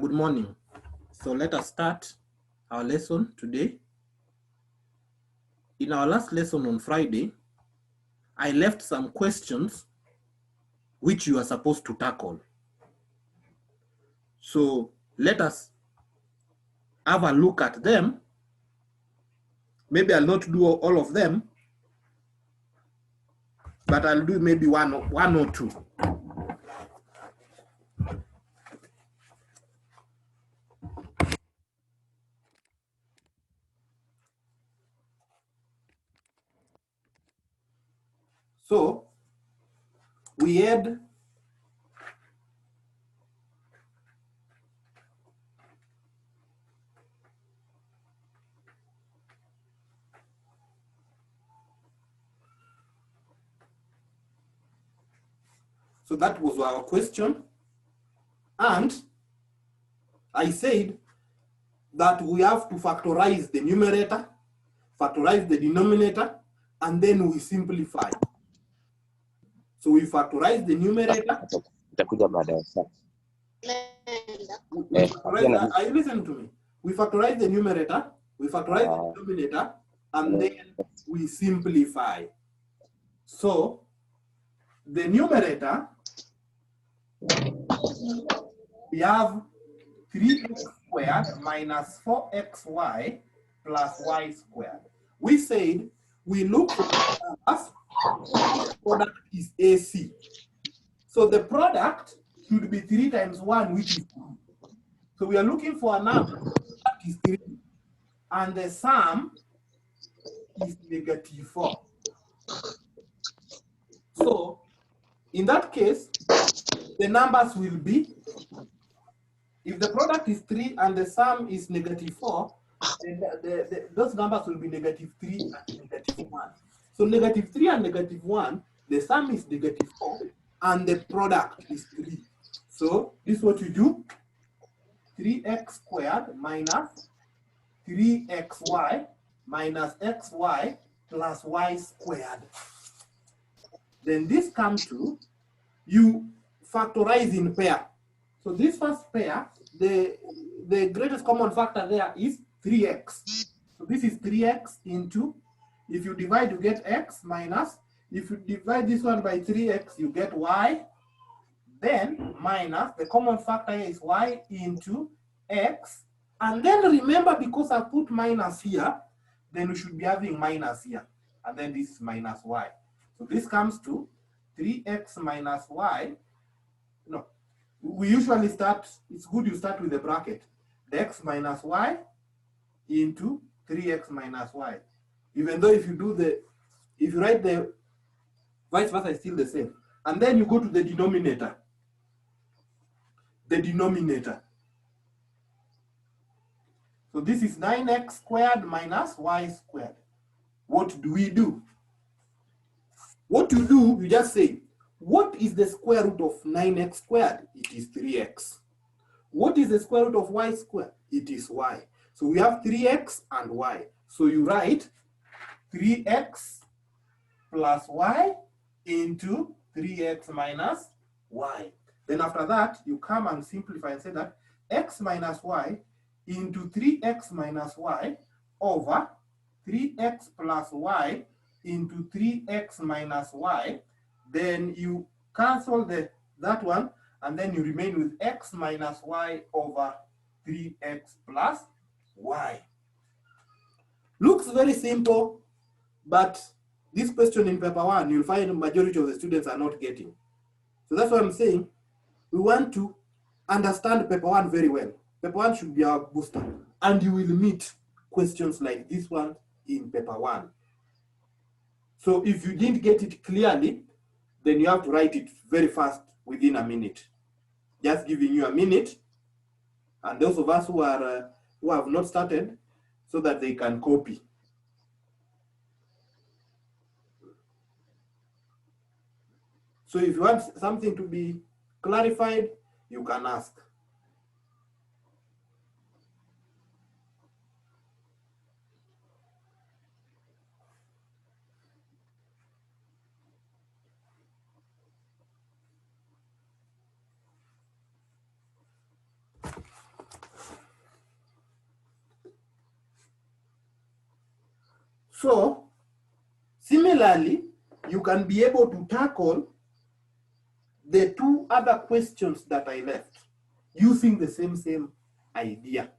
Good morning. So let us start our lesson today. In our last lesson on Friday, I left some questions which you are supposed to tackle. So let us have a look at them. Maybe I'll not do all of them, but I'll do maybe one or two. So we had so that was our question, and I said that we have to factorize the numerator, factorize the denominator, and then we simplify. So we factorize the numerator. I listen to me. We factorize the numerator, we factorize the denominator, and then we simplify. So the numerator, we have 3x squared minus 4xy plus y squared. We said we look for the product is AC. So the product should be 3 times 1, which is 2. So we are looking for a number that is 3, and the sum is -4. So in that case, the numbers will be, if the product is 3 and the sum is -4, then those numbers will be -3 and -1. So -3 and -1, the sum is -4 and the product is 3. So this is what you do. 3x squared minus 3xy minus xy plus y squared. Then this comes to, you factorize in pair. So this first pair, the greatest common factor there is 3x. So this is 3x into, if you divide, you get x minus, if you divide this one by 3x, you get y, then minus, the common factor here is y into x, and then remember, because I put minus here, then we should be having minus here, and then this is minus y. So this comes to 3x minus y. No, we usually start, it's good you start with the bracket. The x minus y into 3x minus y. Even though if you write the vice versa, is still the same. And then you go to the denominator. The denominator. So this is 9x squared minus y squared. What do we do? What you do, you just say, what is the square root of 9x squared? It is 3x. What is the square root of y squared? It is y. So we have 3x and y. So you write 3x plus y into 3x minus y. Then after that, you come and simplify and say that x minus y into 3x minus y over 3x plus y into 3x minus y. Then you cancel that one, and then you remain with x minus y over 3x plus y. Looks very simple, but this question in paper 1, you'll find the majority of the students are not getting. So that's what I'm saying. We want to understand paper 1 very well. Paper 1 should be our booster, and you will meet questions like this one in paper 1. So if you didn't get it clearly, then you have to write it very fast within a minute. Just giving you a minute, and those of us who have not started, so that they can copy. So if you want something to be clarified, you can ask. So, similarly, you can be able to tackle the two other questions that I left using the same idea.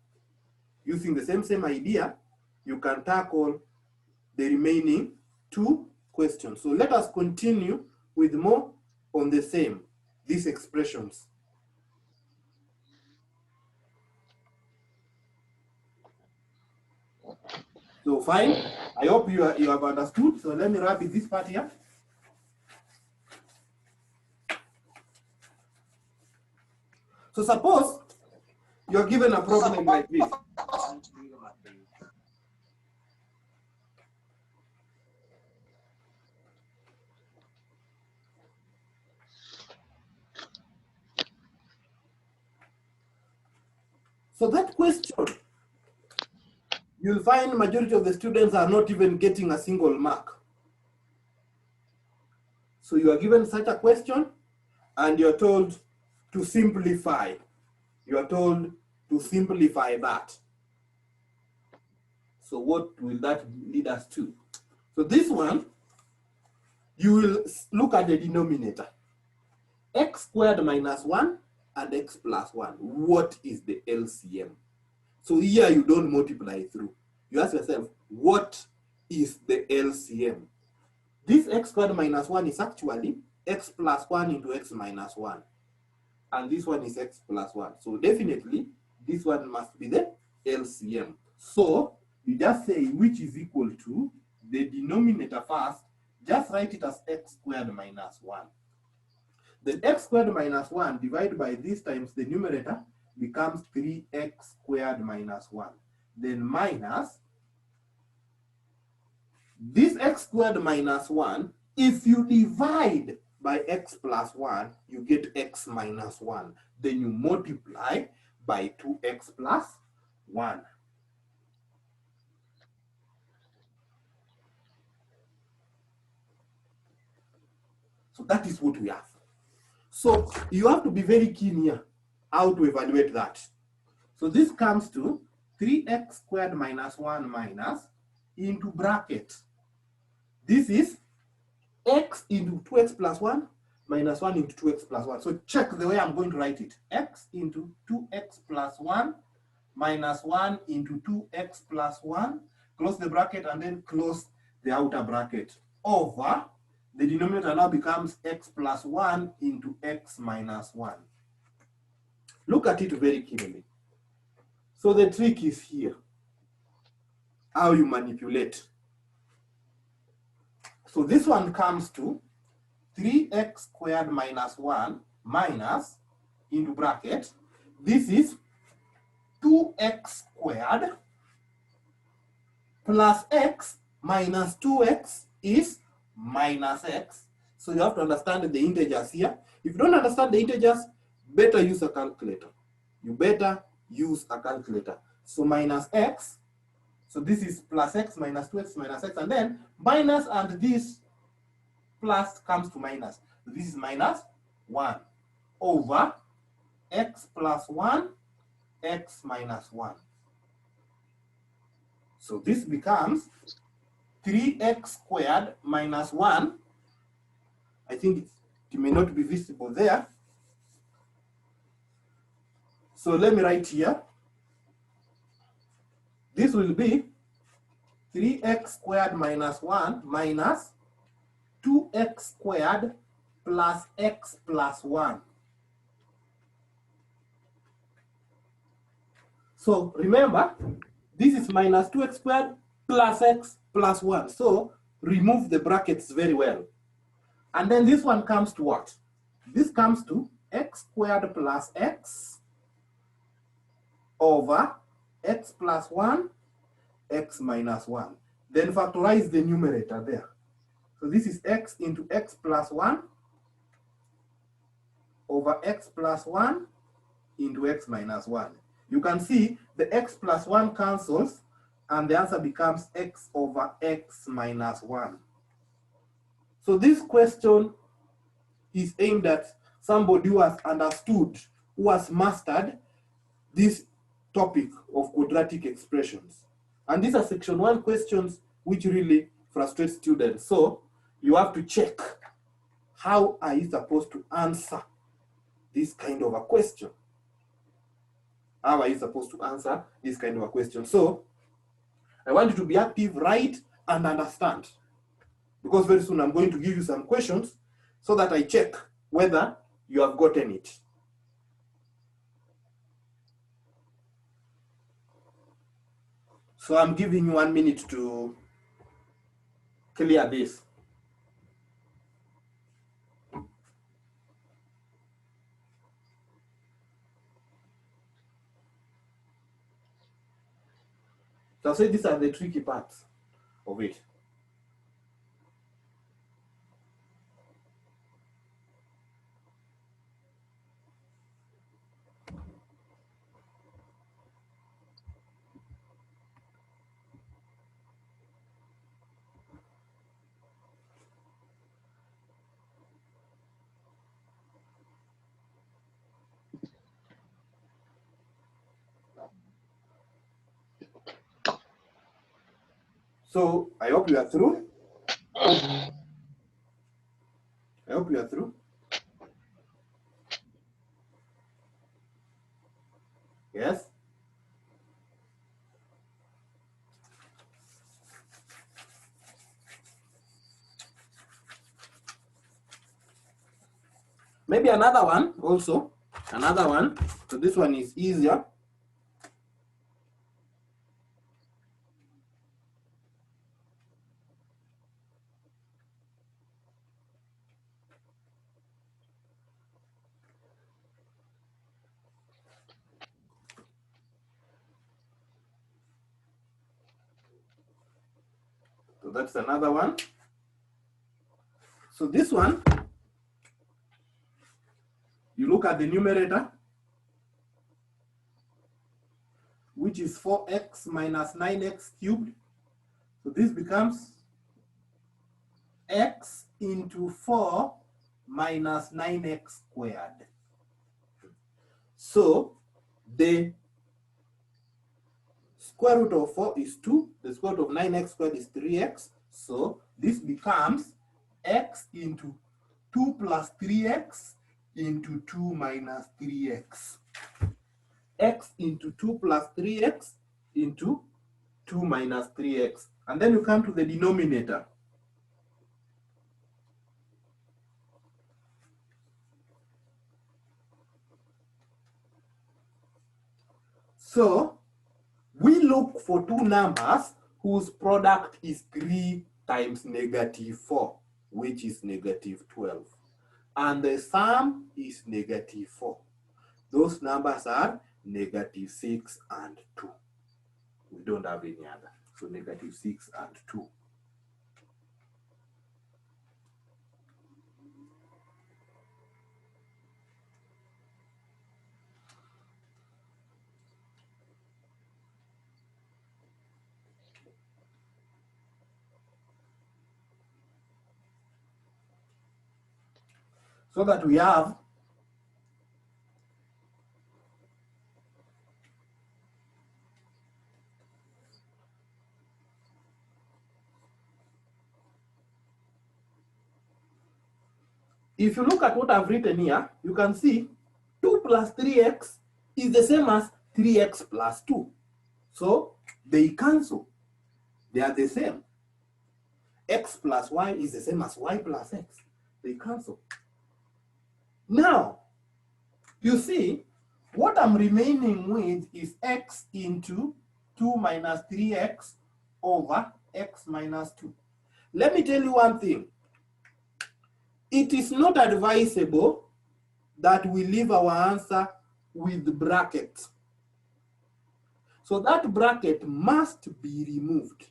Using the same idea, you can tackle the remaining two questions. So let us continue with more on these expressions. So fine, I hope you have understood. So let me wrap this part here. So suppose you're given a problem like this. So that question, you'll find majority of the students are not even getting a single mark. So you are given such a question and you're told to simplify. You are told to simplify that. So what will that lead us to? So this one, you will look at the denominator. X squared minus 1 and x plus 1. What is the LCM? So here you don't multiply through. You ask yourself, what is the LCM? This x squared minus 1 is actually x plus 1 into x minus 1. And this one is x plus 1. So definitely, this one must be the LCM. So you just say which is equal to the denominator first. Just write it as x squared minus 1. Then x squared minus 1 divided by this times the numerator becomes 3x squared minus 1. Then minus this x squared minus 1, if you divide by x plus 1, you get x minus 1. Then you multiply by 2x plus 1. So that is what we have. So you have to be very keen here how to evaluate that. So this comes to 3x squared minus 1 minus into bracket. This is x into 2x plus 1 minus 1 into 2x plus 1. So check the way I'm going to write it. X into 2x plus 1 minus 1 into 2x plus 1. Close the bracket and then close the outer bracket. Over, the denominator now becomes x plus 1 into x minus 1. Look at it very carefully. So the trick is here, how you manipulate. So this one comes to 3x squared minus 1 minus into bracket. This is 2x squared plus x minus 2x is minus x. So you have to understand the integers here. If you don't understand the integers, better use a calculator. You better use a calculator. So minus x. So this is plus x minus 2x minus x. And then minus and this plus comes to minus. This is minus 1 over x plus 1, x minus 1. So this becomes 3x squared minus 1. I think it may not be visible there. So let me write here. This will be 3x squared minus 1 minus 2x squared plus x plus 1. So remember, this is minus 2x squared plus x plus 1. So remove the brackets very well. And then this one comes to what? This comes to x squared plus x over x plus 1, x minus 1. Then factorize the numerator there. So this is x into x plus 1 over x plus 1 into x minus 1. You can see the x plus 1 cancels and the answer becomes x over x minus 1. So this question is aimed at somebody who has understood, who has mastered this topic of quadratic expressions. And these are section 1 questions which really frustrate students. So you have to check, how are you supposed to answer this kind of a question? How are you supposed to answer this kind of a question? So I want you to be active, write, and understand. Because very soon I'm going to give you some questions so that I check whether you have gotten it. So I'm giving you 1 minute to clear this. So I'll say these are the tricky parts of it. So I hope you are through. I hope you are through. Yes? Maybe another one also. Another one. So this one is easier. So that's another one. So this one, you look at the numerator. which is 4x minus 9x cubed. So this becomes x into 4 minus 9x squared. So the square root of 4 is 2. The square root of 9x squared is 3x. So this becomes x into 2 plus 3x into 2 minus 3x. X into 2 plus 3x into 2 minus 3x. And then you come to the denominator. So we look for two numbers whose product is 3 times negative 4, which is negative 12. And the sum is negative 4. Those numbers are negative 6 and 2. We don't have any other. So negative 6 and 2. So that we have if you look at what I've written here, you can see 2 plus 3x is the same as 3x plus 2. So they cancel. They are the same. X plus y is the same as y plus x. They cancel. Now, you see, what I'm remaining with is x into 2 minus 3x over x minus 2. Let me tell you one thing. It is not advisable that we leave our answer with brackets. So that bracket must be removed.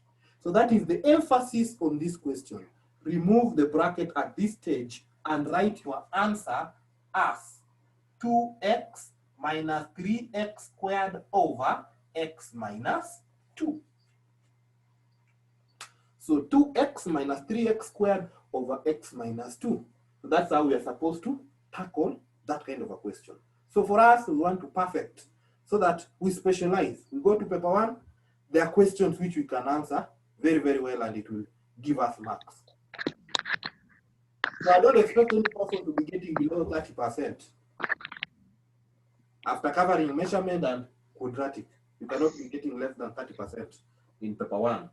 So that is the emphasis on this question. Remove the bracket at this stage and write your answer as 2x minus 3x squared over x minus 2. So 2x minus 3x squared over x minus 2. So that's how we are supposed to tackle that kind of a question. So for us, we want to perfect so that we specialize. We go to paper 1, there are questions which we can answer very, very well and it will give us marks. So I don't expect any person to be getting below 30%. After covering measurement and quadratic, you cannot be getting less than 30% in paper 1.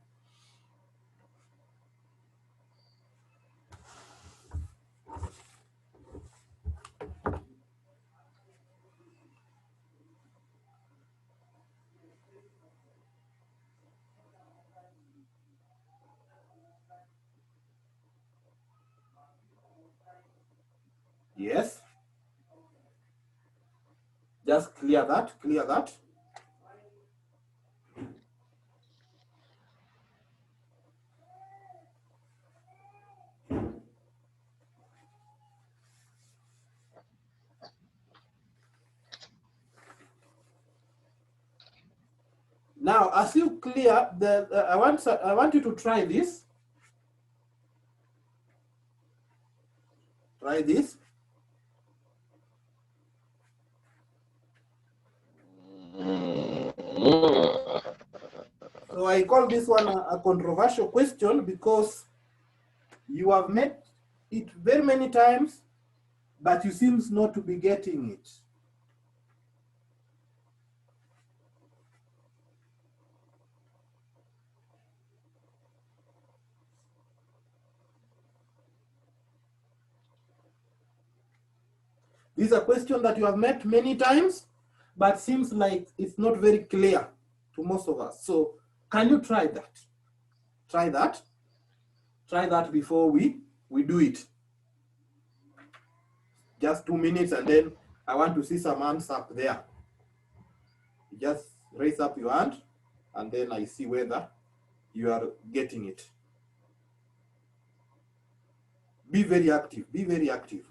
Yes. Just clear that, clear that. Now, as you clear the, I want you to try this. Try this. So I call this one a controversial question because you have met it very many times, but you seem not to be getting it. This is a question that you have met many times, but seems like it's not very clear to most of us. So can you try that? Try that. Try that before we do it. Just 2 minutes and then I want to see some hands up there. Just raise up your hand and then I see whether you are getting it. Be very active, be very active.